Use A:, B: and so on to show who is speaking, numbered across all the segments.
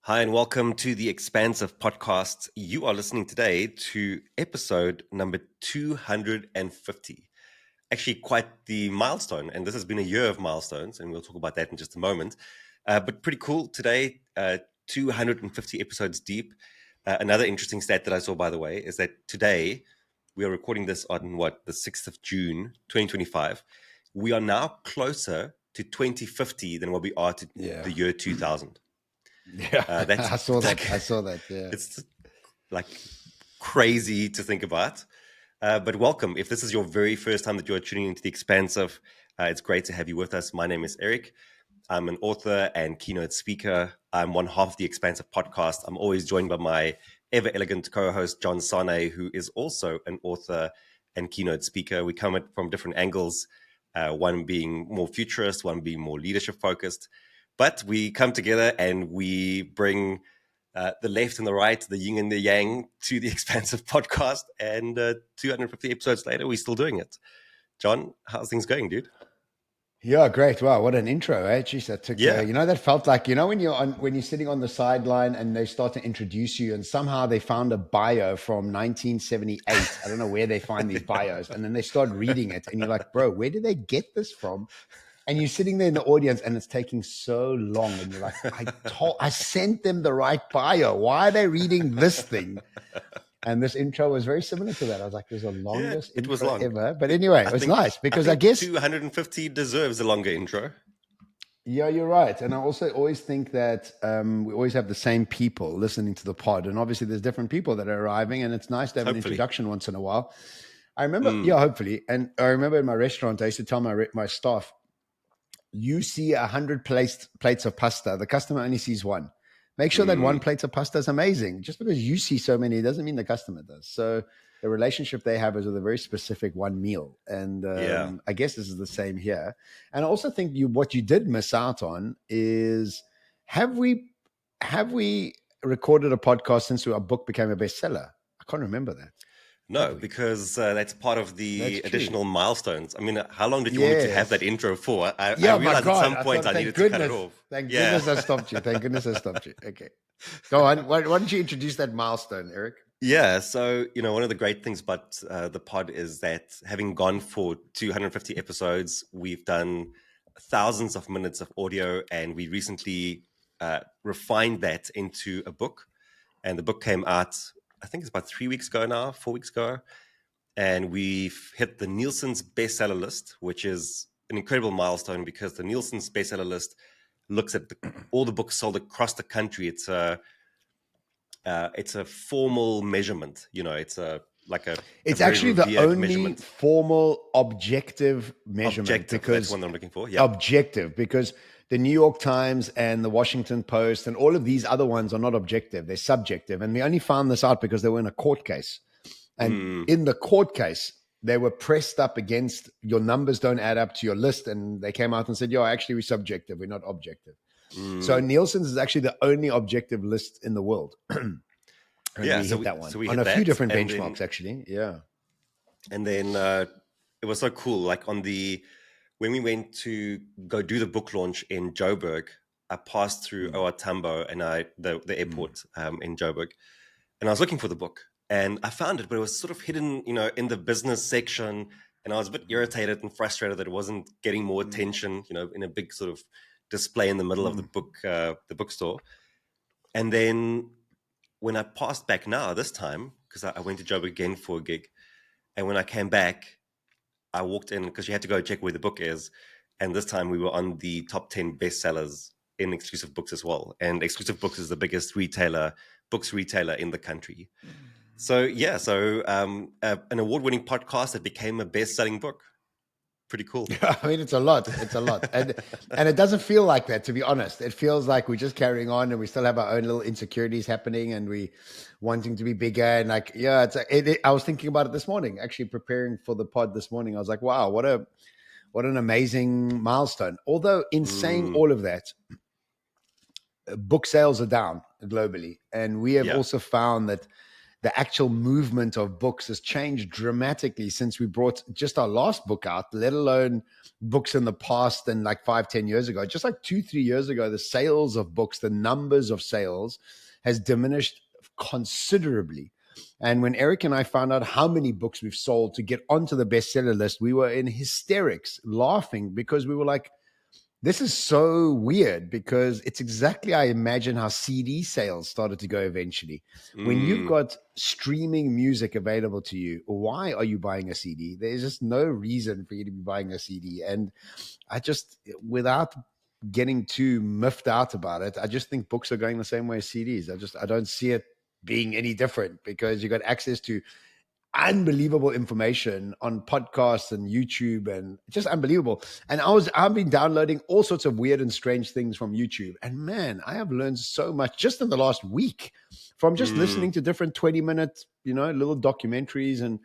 A: Hi, and welcome to the Expansive Podcast. You are listening today to episode number 250. Actually, quite the milestone, and this has been a year of milestones, and we'll talk about that in just a moment. But pretty cool today, 250 episodes deep. Another interesting stat that I saw, by the way, is that today we are recording this on the 6th of June, 2025. We are now closer to 2050 than what we are to the year 2000.
B: Yeah,
A: That's
B: I saw that.
A: like,
B: I saw that. Yeah,
A: it's like crazy to think about. But welcome. If this is your very first time that you're tuning into the Expansive, it's great to have you with us. My name is Erik. I'm an author and keynote speaker. I'm one half of the Expansive Podcast. I'm always joined by my ever elegant co-host, John Sanei, who is also an author and keynote speaker. We come at from different angles, one being more futurist, one being more leadership focused. But we come together and we bring the left and the right, the yin and the yang to the Expansive Podcast. And 250 episodes later, we're still doing it. John, how's things going, dude?
B: yeah, great. Wow, what an intro, eh? Jeez, that took.
A: Yeah.
B: That felt like when you're sitting on the sideline and they start to introduce you, and somehow they found a bio from 1978. I don't know where they find these bios, and then they start reading it, and you're like, bro, where did they get this from? And you're sitting there in the audience and it's taking so long. And you're like, I sent them the right bio. Why are they reading this thing? And this intro was very similar to that. I was like, there's the longest
A: it was
B: intro
A: long.
B: ever. But anyway, it was nice because I guess
A: 250 deserves a longer intro.
B: Yeah, you're right. And I also always think that we always have the same people listening to the pod. And obviously there's different people that are arriving and it's nice to have an introduction once in a while. I remember, hopefully. And I remember in my restaurant, I used to tell my staff, you see 100 plates of pasta. The customer only sees one. Make sure that one plate of pasta is amazing. Just because you see so many, it doesn't mean the customer does. So the relationship they have is with a very specific one meal. And I guess this is the same here. And I also think what you did miss out on is, have we recorded a podcast since our book became a bestseller? I can't remember that.
A: No, because that's part of the additional milestones. I mean, how long did you want me to have that intro for? I realized at some point I needed to cut it off.
B: Thank goodness I stopped you. Thank goodness I stopped you. Okay. Go on. Why don't you introduce that milestone, Erik?
A: Yeah. So, one of the great things about the pod is that having gone for 250 episodes, we've done thousands of minutes of audio, and we recently refined that into a book. And the book came out, I think it's about 4 weeks ago. And we've hit the Nielsen's bestseller list, which is an incredible milestone because the Nielsen's bestseller list looks at all the books sold across the country. It's a formal measurement. It's
B: actually the only formal objective measurement. Because
A: that's one that I'm looking for. Yeah.
B: Objective, because the New York Times and the Washington Post and all of these other ones are not objective. They're subjective. And we only found this out because they were in a court case. And in the court case, they were pressed up against your numbers don't add up to your list. And they came out and said, actually, we're subjective. We're not objective. So Nielsen's is actually the only objective list in the world. And we hit that one on a few different benchmarks, actually. Yeah.
A: And then it was so cool. Like when we went to go do the book launch in Joburg, I passed through OR Tambo and the airport in Joburg, and I was looking for the book and I found it, but it was sort of hidden, in the business section. And I was a bit irritated and frustrated that it wasn't getting more attention, in a big sort of display in the middle of the bookstore. And then when I passed back this time, because I went to Joburg again for a gig, and when I came back, I walked in because you had to go check where the book is. And this time we were on the top 10 bestsellers in Exclusive Books as well. And Exclusive Books is the biggest books retailer in the country. So, an award-winning podcast that became a best-selling book. Pretty cool.
B: I mean, it's a lot. And it doesn't feel like that, to be honest. It feels like we're just carrying on and we still have our own little insecurities happening and we wanting to be bigger. And I was thinking about it this morning, actually preparing for the pod this morning. I was like, wow, what an amazing milestone. Although in saying all of that, book sales are down globally. And we have also found that the actual movement of books has changed dramatically since we brought just our last book out, let alone books in the past and like 5-10 years ago. Just like 2-3 years ago, the sales of books, the numbers of sales has diminished considerably. And when Erik and I found out how many books we've sold to get onto the bestseller list, we were in hysterics, laughing, because we were like, this is so weird, because it's exactly, I imagine, how CD sales started to go eventually. When you've got streaming music available to you, why are you buying a CD? There's just no reason for you to be buying a CD. And I just, without getting too miffed out about it, I just think books are going the same way as CDs. I don't see it being any different, because you got access to unbelievable information on podcasts and YouTube, and just unbelievable. And I've been downloading all sorts of weird and strange things from YouTube. And man, I have learned so much just in the last week from just listening to different 20-minute, little documentaries, and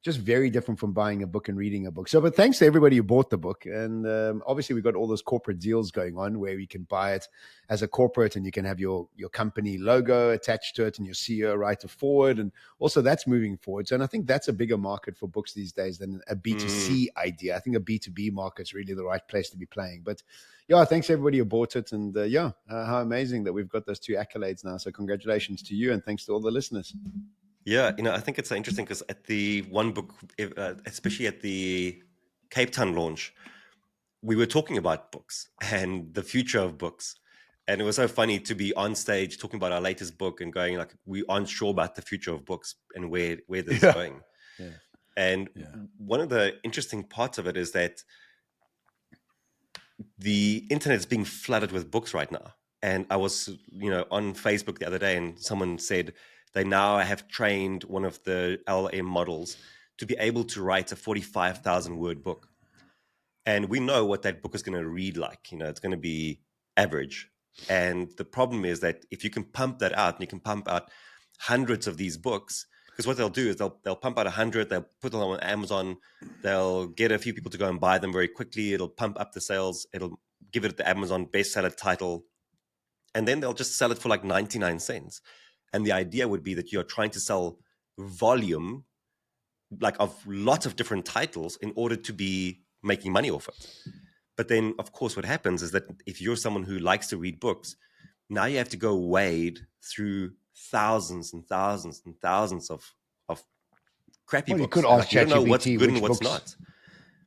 B: just very different from buying a book and reading a book. So, but thanks to everybody who bought the book. And obviously we got all those corporate deals going on where we can buy it as a corporate, and you can have your company logo attached to it and your CEO write it forward. And also that's moving forward. So, and I think that's a bigger market for books these days than a B2C idea. I think a B2B market's really the right place to be playing. But yeah, thanks everybody who bought it. And how amazing that we've got those 2 accolades now. So congratulations to you, and thanks to all the listeners.
A: Yeah, I think it's so interesting, because at the one book, especially at the Cape Town launch, we were talking about books and the future of books. And it was so funny to be on stage talking about our latest book and going like, we aren't sure about the future of books and where this is going. Yeah. And one of the interesting parts of it is that the internet is being flooded with books right now. And I was, on Facebook the other day, and someone said they now have trained one of the LLM models to be able to write a 45,000 word book. And we know what that book is going to read like. It's going to be average. And the problem is that if you can pump that out, and you can pump out hundreds of these books, because what they'll do is they'll pump out 100, they'll put them on Amazon, they'll get a few people to go and buy them very quickly, it'll pump up the sales, it'll give it the Amazon bestseller title, and then they'll just sell it for like 99 cents. And the idea would be that you're trying to sell volume, like of lots of different titles, in order to be making money off it. But then, of course, what happens is that if you're someone who likes to read books, now you have to go wade through thousands and thousands and thousands of crappy books.
B: You could ask ChatGPT,
A: you don't know what's good and what's not.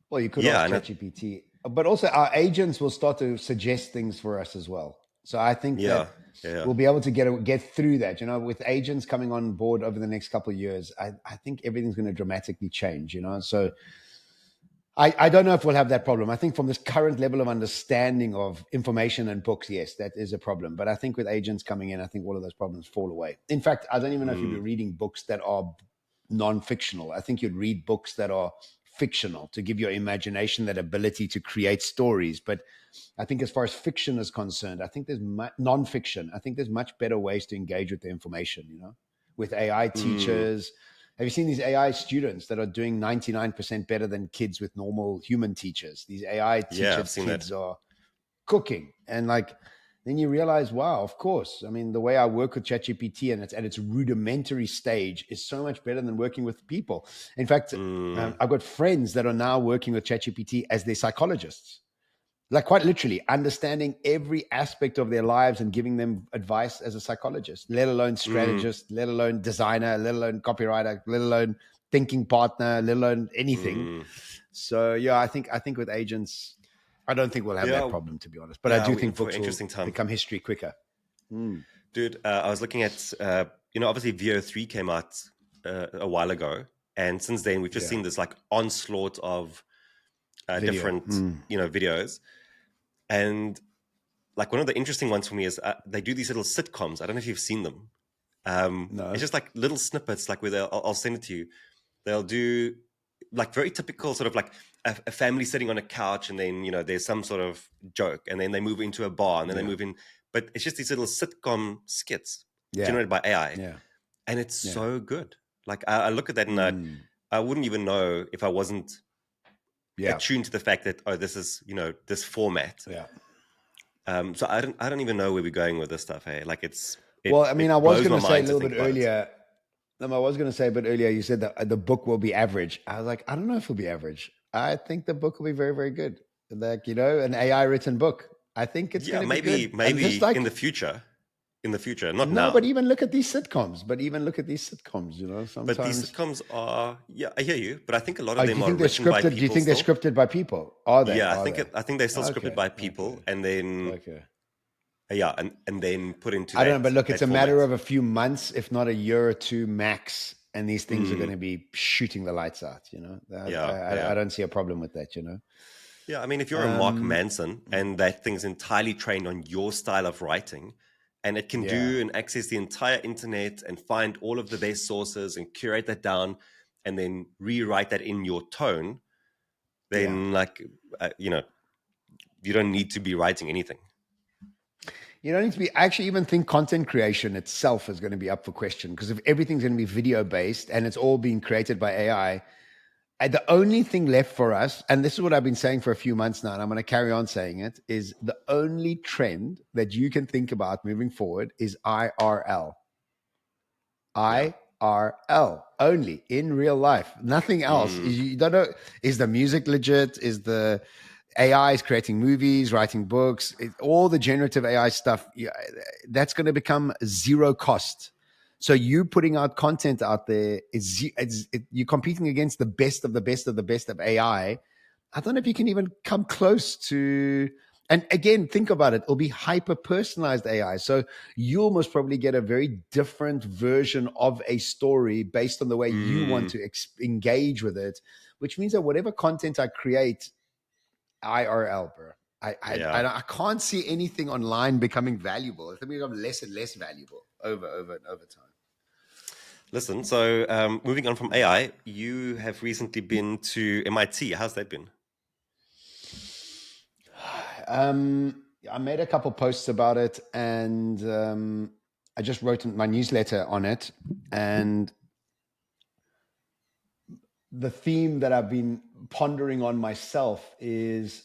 B: Well, you could ask ChatGPT. But also our agents will start to suggest things for us as well. So I think that we'll be able to get through that. With agents coming on board over the next couple of years, I think everything's going to dramatically change, So I don't know if we'll have that problem. I think from this current level of understanding of information and books, yes, that is a problem. But I think with agents coming in, I think all of those problems fall away. In fact, I don't even know if you'd be reading books that are non-fictional. I think you'd read books that are fictional to give your imagination that ability to create stories. But I think as far as fiction is concerned, I think there's non-fiction. I think there's much better ways to engage with the information, with AI teachers. Have you seen these AI students that are doing 99% better than kids with normal human teachers? These AI teachers kids are cooking. And then you realize, wow, of course. I mean, the way I work with ChatGPT and it's at its rudimentary stage is so much better than working with people. In fact, I've got friends that are now working with ChatGPT as their psychologists. Like quite literally understanding every aspect of their lives and giving them advice as a psychologist, let alone strategist, let alone designer, let alone copywriter, let alone thinking partner, let alone anything. So I think with agents, I don't think we'll have that problem, to be honest. But I do think books will become history quicker.
A: Dude, I was looking at, obviously VO3 came out a while ago. And since then, we've just seen this like onslaught of different, videos. And like one of the interesting ones for me is they do these little sitcoms. I don't know if you've seen them. No. It's just like little snippets, like where I'll send it to you. They'll do like very typical sort of like a family sitting on a couch, and then, there's some sort of joke, and then they move into a bar, and then they move in. But it's just these little sitcom skits generated by AI. Yeah. And it's so good. Like I look at that and I wouldn't even know if I wasn't attuned to the fact that, this is, this format. Yeah. So I don't even know where we're going with this stuff. Hey, like well,
B: I mean, I was going to say a little bit earlier. I was going to say, but earlier you said that the book will be average. I was like, I don't know if it'll be average. I think the book will be very, very good. Like, an AI written book. I think it's
A: Yeah,
B: going to be good. And just
A: maybe in the
B: like,
A: future. In the future, not
B: no, but
A: now.
B: even look at these sitcoms.
A: But these
B: Sometimes.
A: sitcoms are, yeah, I hear you, but I think a lot of
B: Oh, do
A: them
B: you
A: are
B: think they're
A: written by
B: scripted? Do you
A: people
B: think they're
A: still.
B: scripted by people? Are they?
A: Yeah,
B: Are they?
A: I think they're still scripted
B: Okay.
A: by people,
B: Okay.
A: and then
B: Okay.
A: yeah, and then put into
B: I don't know, but look, it's
A: that
B: a matter
A: format.
B: of a few months, if not a year or two max, and these things are going
A: Mm,
B: to be shooting the lights out.
A: yeah, yeah,
B: I don't see a problem with that.
A: yeah. I mean, if you're a Mark
B: Um,
A: Manson and that thing's entirely trained on your style of writing, and it can
B: yeah,
A: do and access the entire internet and find all of the best sources and curate that down, and then rewrite that in your tone,
B: yeah.
A: then you don't need to be writing anything.
B: You don't need to be. I actually even think content creation itself is going to be up for question, because if everything's going to be video based and it's all being created by AI, and the only thing left for us, and this is what I've been saying for a few months now, and I'm going to carry on saying it, is the only trend that you can think about moving forward is IRL.
A: Yeah.
B: IRL only, in real life, nothing else.
A: Mm,
B: You don't know, is the music legit? Is the AI is creating movies, writing books, all the generative AI stuff? That's going to become zero cost. So you putting out content out there you're competing against the best of the best of the best of AI. I don't know if you can even come close to. And again, think about it. It'll be hyper personalized AI. So you'll most probably get a very different version of a story based on the way you want
A: mm,
B: to engage with it, which means that whatever content I create, IRL, bro.
A: yeah.
B: I can't see anything online becoming valuable. I think we become less and less valuable over time.
A: Listen, so moving on from AI, you have recently been to MIT. How's that been?
B: I made a couple posts about it, and I just wrote my newsletter on it. And the theme that I've been pondering on myself is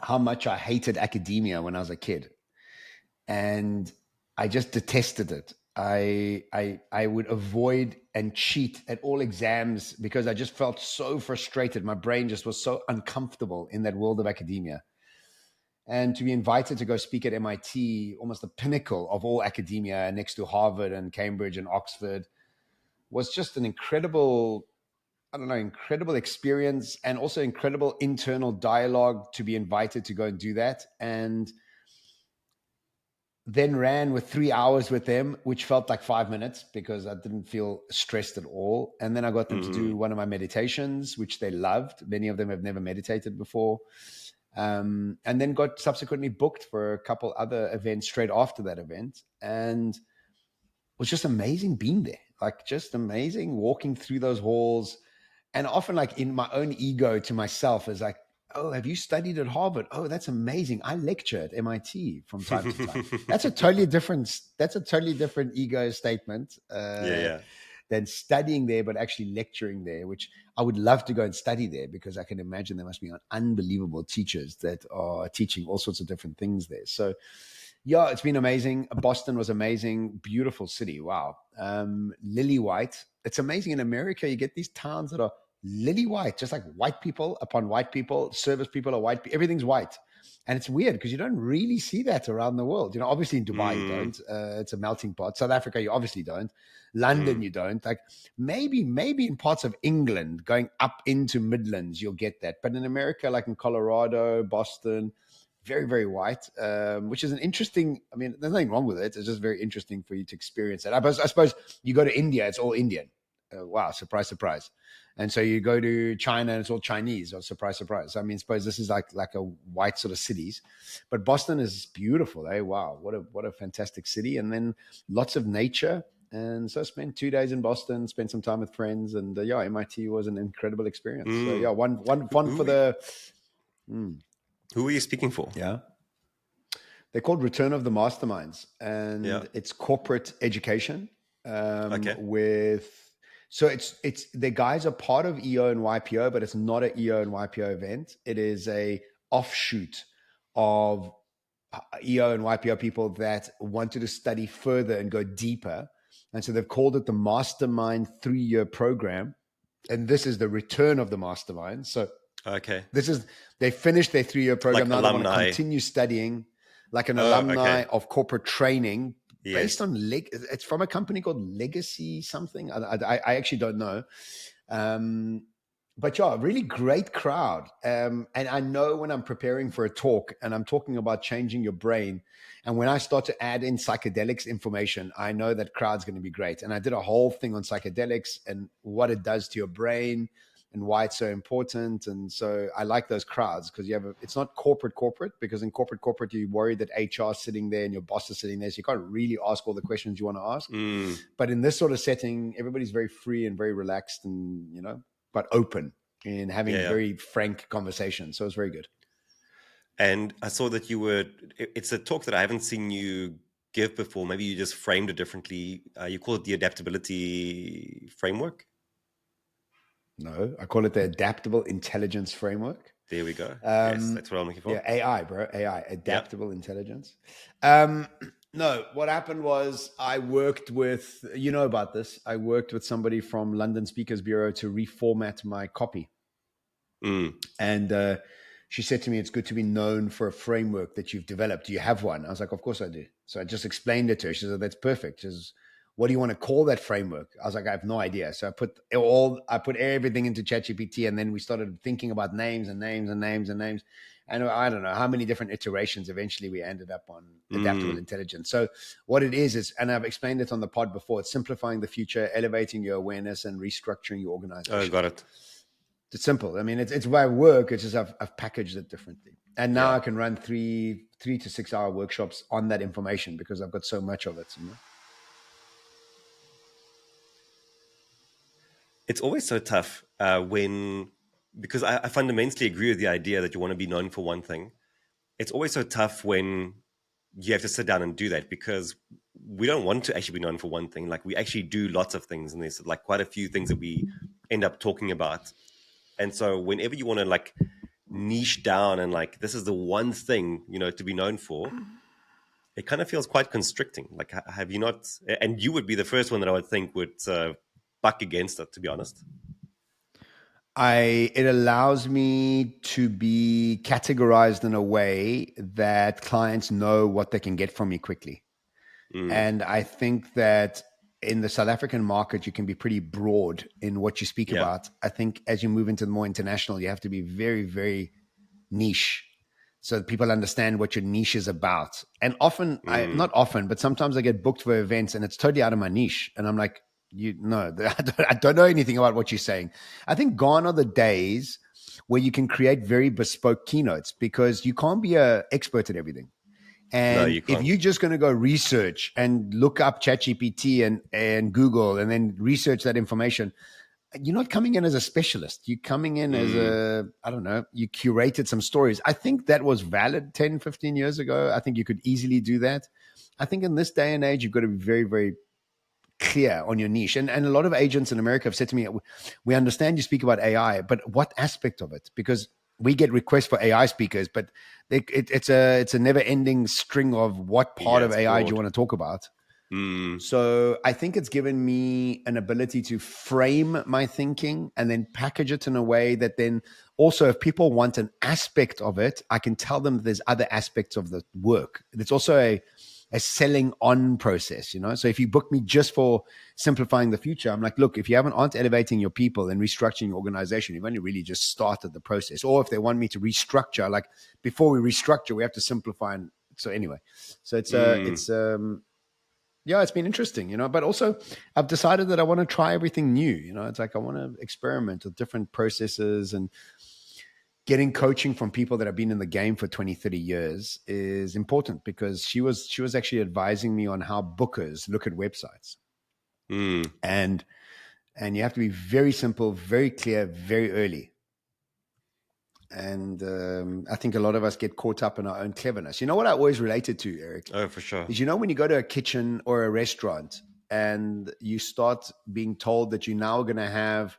B: how much I hated academia when I was a kid, and I just detested it. I would avoid and cheat at all exams because I just felt so frustrated. My brain just was so uncomfortable in that world of academia. And to be invited to go speak at MIT, almost the pinnacle of all academia next to Harvard and Cambridge and Oxford, was just an incredible, I don't know, incredible experience, and also incredible internal dialogue to be invited to go and do that. And then ran with 3 hours with them, which felt like 5 minutes because I didn't feel stressed at all. And then I got them to do one of my meditations, which they loved. Many of them have never meditated before. And then got subsequently booked for a couple other events straight after that event. And it was just amazing being there, like just amazing walking through those halls. And often, like in my own ego to myself, is like, oh, have you studied at Harvard? Oh, that's amazing. I lecture at MIT from time to time. That's a totally different ego statement
A: Yeah, yeah.
B: than studying there, but actually lecturing there, which I would love to go and study there, because I can imagine there must be unbelievable teachers that are teaching all sorts of different things there. So yeah, it's been amazing. Boston was amazing. Beautiful city. Wow. Lily white. It's amazing. In America, you get these towns that are lily white, just like white people upon white people. Service people are white. Everything's white. And it's weird because you don't really see that around the world. Obviously in Dubai, you
A: Mm,
B: don't. It's a melting pot. South Africa, you obviously don't. London,
A: mm,
B: you don't. Like maybe in parts of England, going up into Midlands, you'll get that. But in America, like in Colorado, Boston, very, very white, which is an interesting, I mean, there's nothing wrong with it. It's just very interesting for you to experience that. I suppose you go to India, it's all Indian. Wow, surprise, surprise. And so you go to China and it's all Chinese. Or surprise, surprise. I mean, suppose this is like a white sort of cities, but Boston is beautiful. Eh? Wow, what a fantastic city. And then lots of nature. And so I spent 2 days in Boston, spent some time with friends, and yeah, MIT was an incredible experience. So
A: mm.
B: yeah, one
A: Who,
B: fun for
A: who,
B: the. Mm,
A: who are you speaking for?
B: yeah. They're called Return of the Masterminds,
A: Yeah.
B: and it's corporate education.
A: Okay.
B: With so it's the guys are part of EO and YPO, but it's not an EO and YPO event. It is a offshoot of EO and YPO people that wanted to study further and go deeper. And so they've called it the Mastermind 3-year program. And this is the return of the mastermind. So
A: Okay.
B: they finished their 3-year program.
A: Like
B: now
A: alumni.
B: They want to continue studying like an
A: okay.
B: alumni of corporate training based
A: Yes.
B: on, it's from a company called Legacy something. I actually don't know. But yeah, really great crowd. And I know when I'm preparing for a talk and I'm talking about changing your brain, and when I start to add in psychedelics information, I know that crowd's going to be great. And I did a whole thing on psychedelics and what it does to your brain and why it's so important. And so I like those crowds because it's not corporate, because in corporate, you're worried that HR is sitting there and your boss is sitting there. So you can't really ask all the questions you want to ask. But in this sort of setting, everybody's very free and very relaxed and, but open in having very frank conversations. So it's very good.
A: And I saw that it's a talk that I haven't seen you give before. Maybe you just framed it differently. You call it the adaptability framework?
B: No, I call it the adaptable intelligence framework.
A: There we go. Yes, that's what I'm looking for.
B: Yeah, AI, bro. AI, adaptable intelligence. No, what happened was I worked with, about this. I worked with somebody from London Speakers Bureau to reformat my copy. And she said to me, it's good to be known for a framework that you've developed. Do you have one? I was like, of course I do. So I just explained it to her. She said, that's perfect. She says, what do you want to call that framework? I was like, I have no idea. So I put everything into ChatGPT, and then we started thinking about names and names and names and names. And I don't know how many different iterations eventually we ended up on adaptable intelligence. So what it is, and I've explained it on the pod before, it's simplifying the future, elevating your awareness, and restructuring your organization.
A: Oh, got it.
B: It's simple. I mean, it's my work. It's just I've packaged it differently. And now I can run 3 to 6 hour workshops on that information because I've got so much of it.
A: It's always so tough because I fundamentally agree with the idea that you want to be known for one thing. It's always so tough when you have to sit down and do that because we don't want to actually be known for one thing. Like we actually do lots of things, and there's like quite a few things that we end up talking about. And so whenever you want to like niche down and like, this is the one thing, to be known for, it kind of feels quite constricting. Like, have you not, and you would be the first one that I would think would buck against it, to be honest.
B: It allows me to be categorized in a way that clients know what they can get from me quickly. And I think that in the South African market, you can be pretty broad in what you speak about. I think as you move into the more international, you have to be very, very niche so that people understand what your niche is about. And often, not often, but sometimes I get booked for events and it's totally out of my niche. And I'm like, I don't know anything about what you're saying. I think gone are the days where you can create very bespoke keynotes because you can't be an expert at everything. And if you're just going to go research and look up ChatGPT and Google and then research that information, you're not coming in as a specialist. You're coming in as you curated some stories. I think that was valid 10, 15 years ago. I think you could easily do that. I think in this day and age, you've got to be very, very clear on your niche. And a lot of agents in America have said to me, we understand you speak about AI, but what aspect of it? Because we get requests for AI speakers, but it's a never-ending string of what part of AI do you want to talk about? So I think it's given me an ability to frame my thinking and then package it in a way that then also if people want an aspect of it, I can tell them there's other aspects of the work. It's also a selling on process, So if you book me just for simplifying the future, I'm like, look, if you aren't elevating your people and restructuring your organization, you've only really just started the process. Or if they want me to restructure, like before we restructure, we have to simplify. And so anyway, so it's been interesting, but also I've decided that I want to try everything new. It's like I want to experiment with different processes, and getting coaching from people that have been in the game for 20, 30 years is important because she was actually advising me on how bookers look at websites. And you have to be very simple, very clear, very early. And I think a lot of us get caught up in our own cleverness. You know what I always related to, Erik?
A: Oh, for sure.
B: Is when you go to a kitchen or a restaurant and you start being told that you're now going to have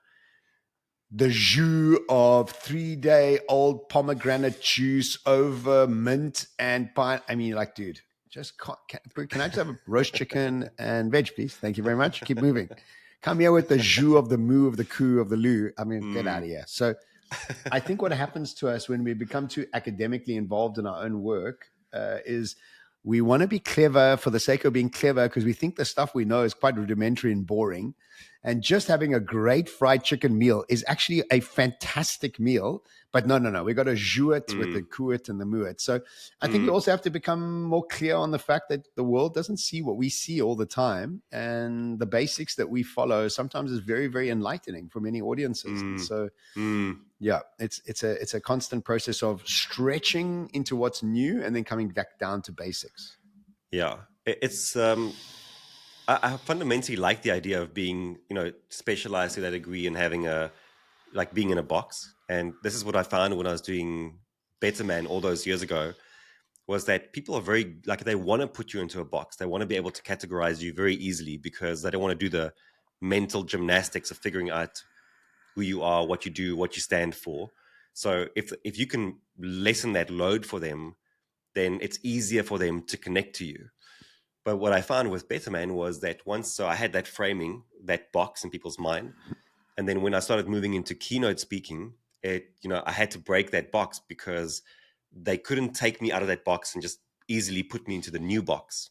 B: the jus of 3-day-old pomegranate juice over mint and pine. I mean, like, dude, Can I just have a roast chicken and veg, please? Thank you very much. Keep moving. Come here with the jus of the moo of the coo of the loo. I mean, get out of here. So I think what happens to us when we become too academically involved in our own work is we want to be clever for the sake of being clever because we think the stuff we know is quite rudimentary and boring. And just having a great fried chicken meal is actually a fantastic meal. But no. We got to jus it with the coo-it and the moo-it. So I think we also have to become more clear on the fact that the world doesn't see what we see all the time. And the basics that we follow sometimes is very, very enlightening for many audiences. And so, yeah, it's a constant process of stretching into what's new and then coming back down to basics.
A: Yeah, it's I fundamentally like the idea of being, specialized to that degree and having being in a box. And this is what I found when I was doing Better Man all those years ago, was that people are very, they want to put you into a box. They want to be able to categorize you very easily because they don't want to do the mental gymnastics of figuring out who you are, what you do, what you stand for. So if you can lessen that load for them, then it's easier for them to connect to you. But what I found with Better Man was that so I had that framing, that box in people's mind. And then when I started moving into keynote speaking, I had to break that box because they couldn't take me out of that box and just easily put me into the new box.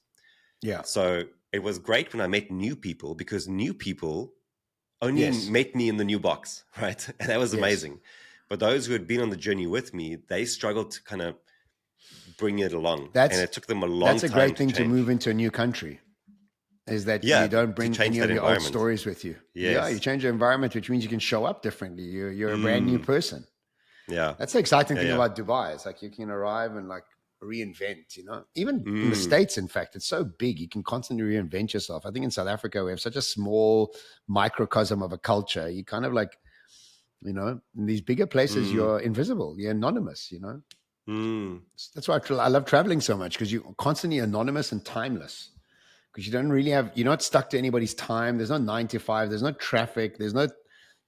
B: Yeah.
A: So it was great when I met new people because new people only met me in the new box, right? And that was amazing. But those who had been on the journey with me, they struggled to kind of bring it along. And it took them a long time.
B: That's a great thing to move into a new country, is that you don't bring any of your old stories with you.
A: Yes.
B: Yeah, you change your environment, which means you can show up differently. You're a brand new person.
A: Yeah.
B: That's the exciting thing about Dubai. It's like you can arrive and reinvent, even in the States, in fact, it's so big. You can constantly reinvent yourself. I think in South Africa, we have such a small microcosm of a culture. You kind of in these bigger places, you're invisible, you're anonymous, That's why I love traveling so much, because you're constantly anonymous and timeless, because you don't really you're not stuck to anybody's time. There's no 9 to 5. There's no traffic.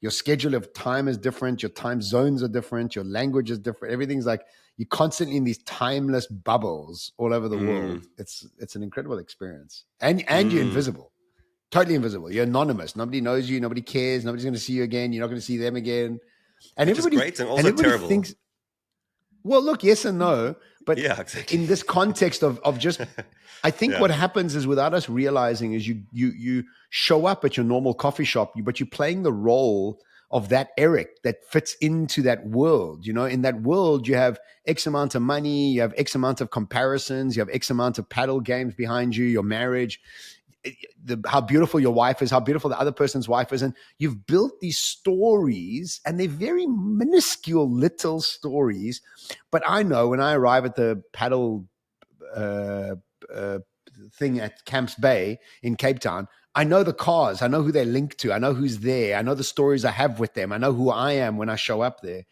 B: Your schedule of time is different. Your time zones are different. Your language is different. Everything's you're constantly in these timeless bubbles all over the world. It's an incredible experience. And you're invisible, totally invisible. You're anonymous. Nobody knows you. Nobody cares. Nobody's going to see you again. You're not going to see them again. And
A: Which is great and also terrible.
B: Thinks, well, look, yes and no. But in this context of just, I think what happens is, without us realizing, is you show up at your normal coffee shop, but you're playing the role of that Erik that fits into that world. In that world, you have X amount of money, you have X amount of comparisons, you have X amount of paddle games behind you, your marriage, how beautiful your wife is, how beautiful the other person's wife is. And you've built these stories, and they're very minuscule little stories. But I know when I arrive at the paddle thing at Camps Bay in Cape Town, I know the cars, I know who they're linked to, I know who's there, I know the stories I have with them, I know who I am when I show up there.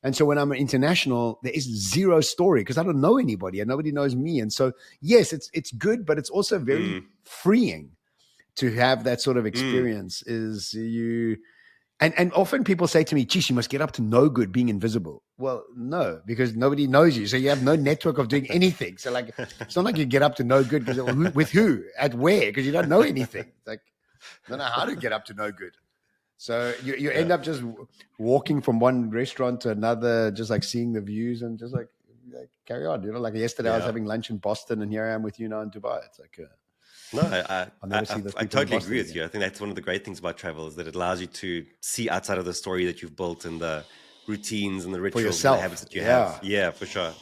B: And so when I'm international, there is zero story because I don't know anybody and nobody knows me. And so, yes, it's good, but it's also very freeing to have that sort of experience. And often people say to me, geez, you must get up to no good being invisible. Well, no, because nobody knows you. So you have no network of doing anything. So it's not like you get up to no good with who, at where, because you don't know anything. It's I don't know how to get up to no good. So you end up just walking from one restaurant to another, just seeing the views and just carry on. Yesterday I was having lunch in Boston, and here I am with you now in Dubai. It's
A: no, I totally agree with you. I think that's one of the great things about travel, is that it allows you to see outside of the story that you've built and the routines and the rituals and the habits that you have. Yeah, for sure.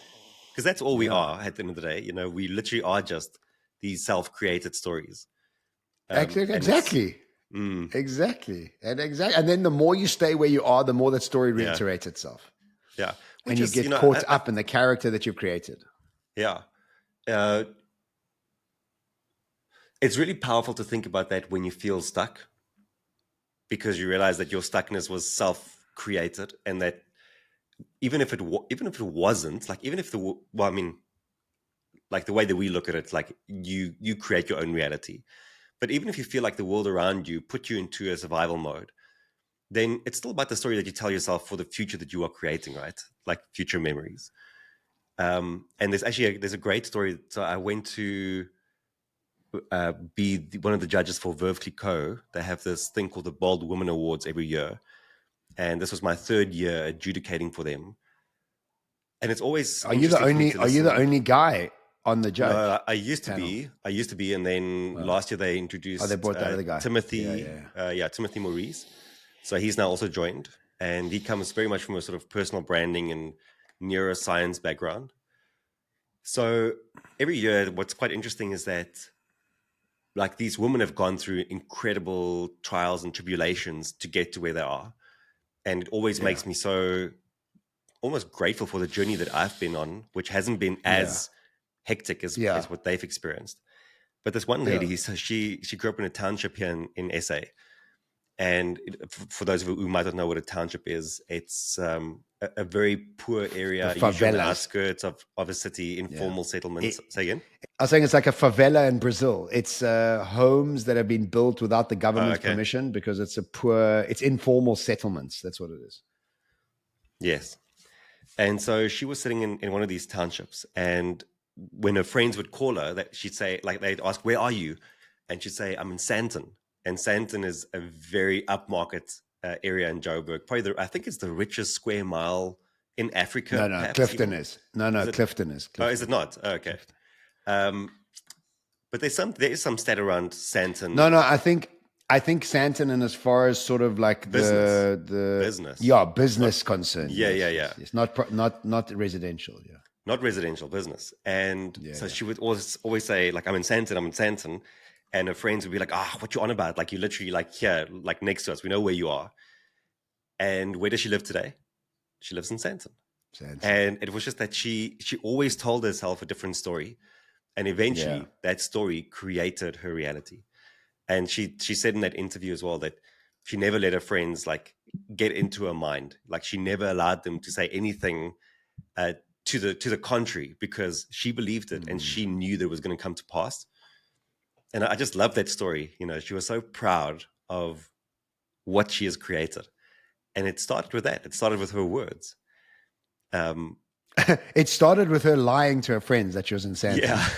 A: Because that's all we are at the end of the day. We literally are just these self-created stories.
B: Exactly. Exactly. And then the more you stay where you are, the more that story reiterates itself.
A: Yeah.
B: And you get caught up in the character that you've created.
A: Yeah. It's really powerful to think about that when you feel stuck, because you realize that your stuckness was self-created, and that even if it wasn't, the way that we look at it, you create your own reality. But even if you feel like the world around you put you into a survival mode, then it's still about the story that you tell yourself for the future that you are creating, right? Like future memories. And there's a great story. So I went to be one of the judges for Veuve Clicquot. They have this thing called the Bold Women Awards every year, and this was my third year adjudicating for them. And it's always interesting for me to listen.
B: Are you the only guy on the judge?
A: No, I used to be, and then last year they introduced
B: they brought that other guy,
A: Timothy, Timothy Maurice. So he's now also joined, and he comes very much from a sort of personal branding and neuroscience background. So every year, what's quite interesting is that, like, these women have gone through incredible trials and tribulations to get to where they are, and it always makes me so almost grateful for the journey that I've been on, which hasn't been as hectic as what they've experienced. But this one lady, so she grew up in a township here in SA. And for those of you who might not know what a township is, it's a very poor area, usually on the outskirts of a city, informal settlements. Say again?
B: I was saying it's like a favela in Brazil. It's homes that have been built without the government's permission, because it's it's informal settlements. That's what it is.
A: Yes. And so she was sitting in one of these townships, and when her friends would call her, that she'd say, like, they'd ask, "Where are you?" And she'd say, "I'm in Sandton." And Sandton is a very upmarket area in Joburg. Probably, I think it's the richest square mile in Africa.
B: No, Clifton is. Clifton is.
A: Oh, is it not? Oh, okay. But there is some stat around Sandton.
B: No, I think Sandton, and as far as sort of like the
A: business,
B: business concern. It's not residential. Yeah.
A: Not residential, business. And so she would always say, like, I'm in Sandton. And her friends would be like, what you on about? Like, you're literally like here, like next to us. We know where you are. And where does she live today? She lives in Sandton. And it was just that she always told herself a different story. And eventually that story created her reality. And she said in that interview as well that she never let her friends like get into her mind. Like, she never allowed them to say anything to the contrary, because she believed it and she knew that it was going to come to pass. And I just love that story. You know, she was so proud of what she has created. And it started with that. It started with her words.
B: It started with her lying to her friends that she was in Sandton.
A: Yeah.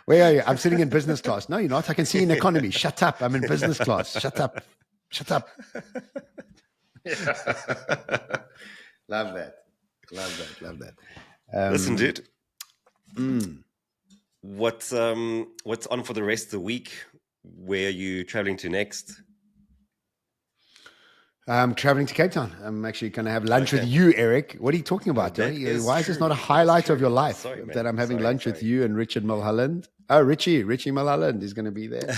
B: Where are you? I'm sitting in business class. No, you're not. I can see in economy. Shut up. I'm in business class. Shut up. Love that.
A: Listen, dude. What's on for the rest of the week? Where are you traveling to next?
B: I'm traveling to Cape Town. I'm actually going to have lunch with you, Erik. What are you talking about? Why is this not a highlight of your life? That I'm having lunch with you and Richard Mulholland? Oh, Richie Mulholland is going to be there.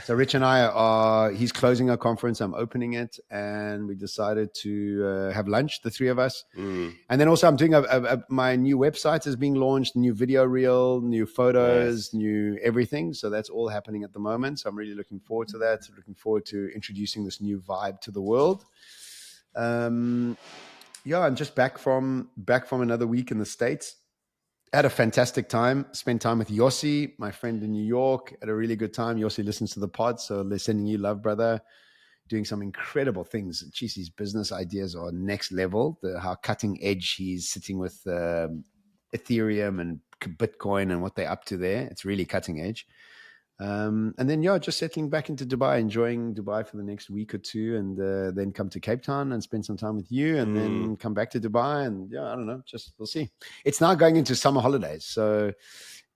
B: So Rich and I he's closing our conference. I'm opening it. And we decided to have lunch, the three of us. And then also I'm doing my new website is being launched, new video reel, new photos, new everything. So that's all happening at the moment. So I'm really looking forward to that. Looking forward to introducing this new vibe to the world. I'm just back from another week in the States. Had a fantastic time. Spent time with Yossi, my friend in New York. Had a really good time. Yossi listens to the pod, so they're sending you love, brother. Doing some incredible things. Jeez, his business ideas are next level. How cutting edge he's sitting with Ethereum and Bitcoin and what they're up to there. It's really cutting edge. And then just settling back into Dubai, enjoying Dubai for the next week or two, and then come to Cape Town and spend some time with you, and then come back to Dubai, and I don't know, just we'll see. It's now going into summer holidays, so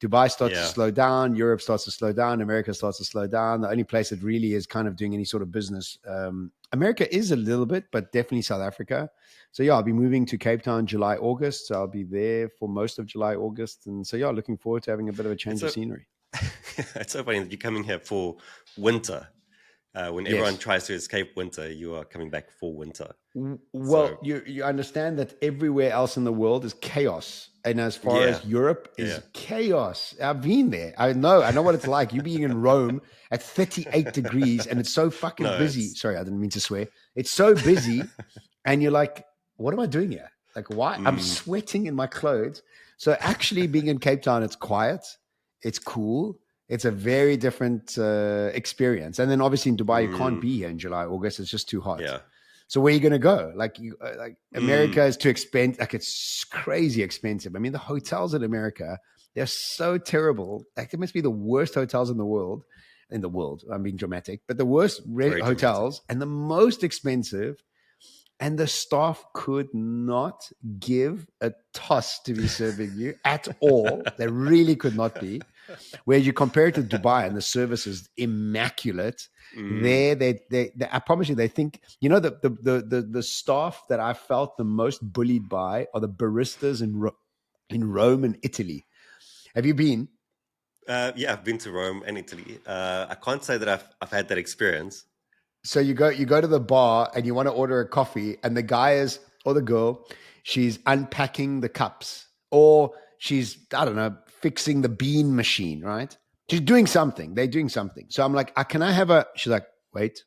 B: Dubai starts to slow down, Europe starts to slow down, America starts to slow down. The only place that really is kind of doing any sort of business, America is a little bit, but definitely South Africa. So I'll be moving to Cape Town July, August. So I'll be there for most of July, August, and so looking forward to having a bit of a change of scenery.
A: It's so funny that you're coming here for winter. When everyone tries to escape winter, you are coming back for winter.
B: Well, you understand that everywhere else in the world is chaos. And as far as Europe is chaos. I've been there. I know what it's like. You being in Rome at 38 degrees and it's so fucking busy. Sorry, I didn't mean to swear. It's so busy and you're like, what am I doing here? Like, why? I'm sweating in my clothes. So actually being in Cape Town, it's quiet. It's cool. It's a very different experience. And then obviously in Dubai, you can't be here in July, August. It's just too hot.
A: Yeah.
B: So where are you going to go? Like America is too expensive. Like it's crazy expensive. I mean, the hotels in America, they're so terrible. Like they must be the worst hotels in the world. I'm being dramatic, but the worst hotels and the most expensive. And the staff could not give a toss to be serving you at all. They really could not be. Where you compare it to Dubai and the service is immaculate. There, they I promise you, they think, you know, the staff that I felt the most bullied by are the baristas in Rome and Italy. Have you been?
A: Yeah, I've been to Rome and Italy. I can't say that I've had that experience.
B: So you go to the bar and you want to order a coffee, and the guy or the girl, she's unpacking the cups, or she's, I don't know, fixing the bean machine, right? She's doing something. They're doing something. So I'm like, can I have she's like, wait.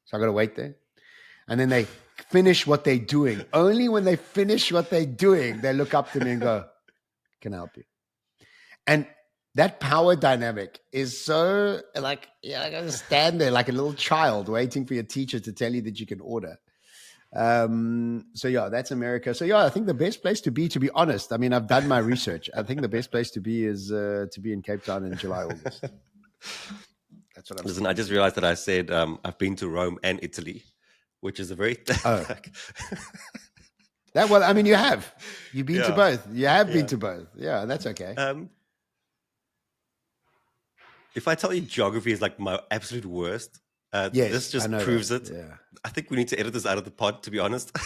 B: So I got to wait there. And then they finish what they're doing. Only when they finish what they're doing, they look up to me and go, can I help you? And that power dynamic is so like, I gotta stand there like a little child waiting for your teacher to tell you that you can order. So yeah, that's America. So yeah, I think the best place to be honest, I mean, I've done my research. I think the best place to be is to be in Cape Town in July, August. That's what I'm
A: Listen, I just realized that I said I've been to Rome and Italy, which is a very
B: well, I mean, you've been to both. You have been to both. Yeah, that's okay.
A: If I tell you geography is like my absolute worst, this just proves it. Yeah. I think we need to edit this out of the pod, to be honest.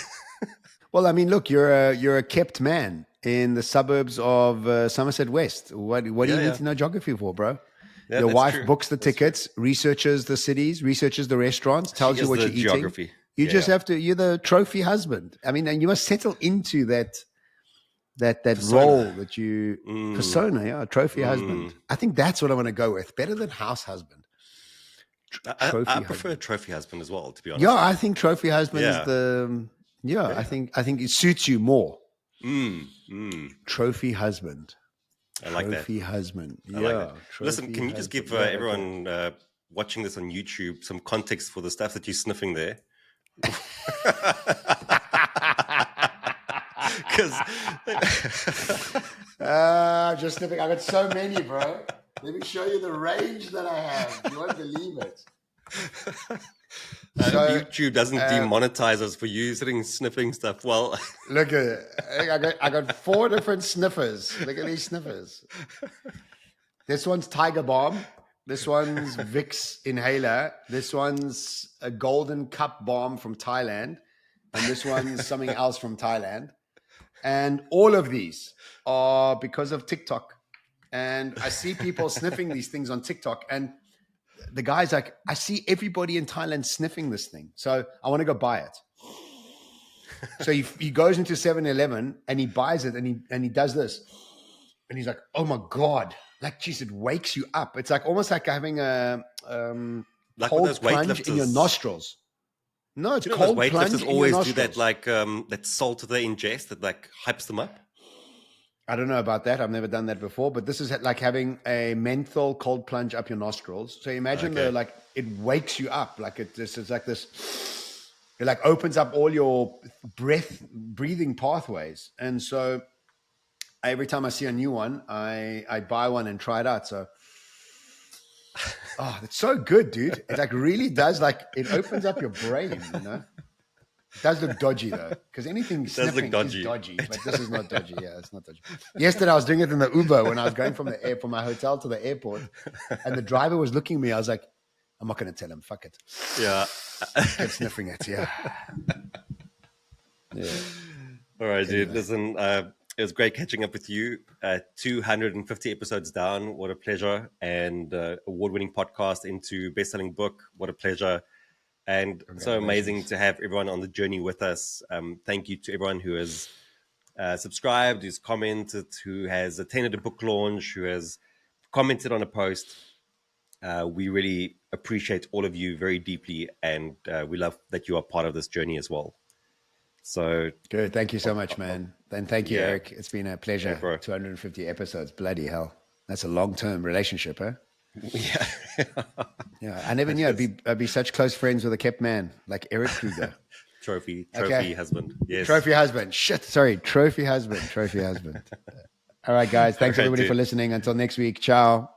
B: Well, I mean, look, you're a kept man in the suburbs of Somerset West. What do you need to know geography for, bro? Yeah, your wife books the tickets, researches the cities, researches the restaurants, tells you what you're eating. Geography. You just have to. You're the trophy husband. I mean, and you must settle into that role that you persona, trophy husband. I think that's what I want to go with. Better than house husband.
A: I prefer trophy husband as well, to be honest.
B: Yeah, I think trophy husband is the. Yeah, I think it suits you more. Trophy husband.
A: I like
B: trophy
A: that.
B: Husband.
A: I like that. Listen, can you just give everyone watching this on YouTube some context for the stuff that you're sniffing there? Because
B: just sniffing. I got so many, bro. Let me show you the range that I have. You won't believe it.
A: YouTube doesn't demonetize us for you sniffing stuff. Well,
B: look at it. I got 4 different sniffers. Look at these sniffers. This one's Tiger Balm. This one's Vicks inhaler. This one's a Golden Cup Balm from Thailand. And this one's something else from Thailand. And all of these are because of TikTok. And I see people sniffing these things on TikTok. And the guy's like, I see everybody in Thailand sniffing this thing. So I want to go buy it. So he goes into 7-Eleven and he buys it and he does this. And he's like, oh my God. Like, geez, it wakes you up. It's like almost like having a cold plunge in your nostrils. No, it's cold plunge in your nostrils.
A: Weightlifters always do that, like that salt they ingest that like hypes them up.
B: I don't know about that. I've never done that before, but this is like having a menthol cold plunge up your nostrils. So imagine it wakes you up. Like it's like this, it like opens up all your breathing pathways. And so every time I see a new one, I buy one and try it out. So, it's so good, dude. It like really does, like it opens up your brain, you know? It does look dodgy though, because anything sniffing is dodgy, but this is not dodgy. Yeah, it's not dodgy. Yesterday I was doing it in the Uber when I was going from my hotel to the airport, and the driver was looking at me. I was like, I'm not going to tell him. Fuck it.
A: Yeah.
B: Kept sniffing it. Yeah. Yeah.
A: All right, dude. Listen, it was great catching up with you. 250 episodes down. What a pleasure. And award-winning podcast into best-selling book. What a pleasure. And so amazing to have everyone on the journey with us. Thank you to everyone who has subscribed, who's commented, who has attended a book launch, who has commented on a post. We really appreciate all of you very deeply, and we love that you are part of this journey as well. So
B: good. Thank you so much, man. And thank you, Erik. It's been a pleasure. 250 episodes. Bloody hell. That's a long-term relationship, huh?
A: Yeah.
B: Yeah, I never knew I'd be such close friends with a kept man like Erik Kruger.
A: Trophy
B: Okay.
A: husband. Yes.
B: Trophy husband. Shit. Sorry. Trophy husband. All right, guys. Thanks
A: All right,
B: everybody
A: dude.
B: for listening. Until next week. Ciao.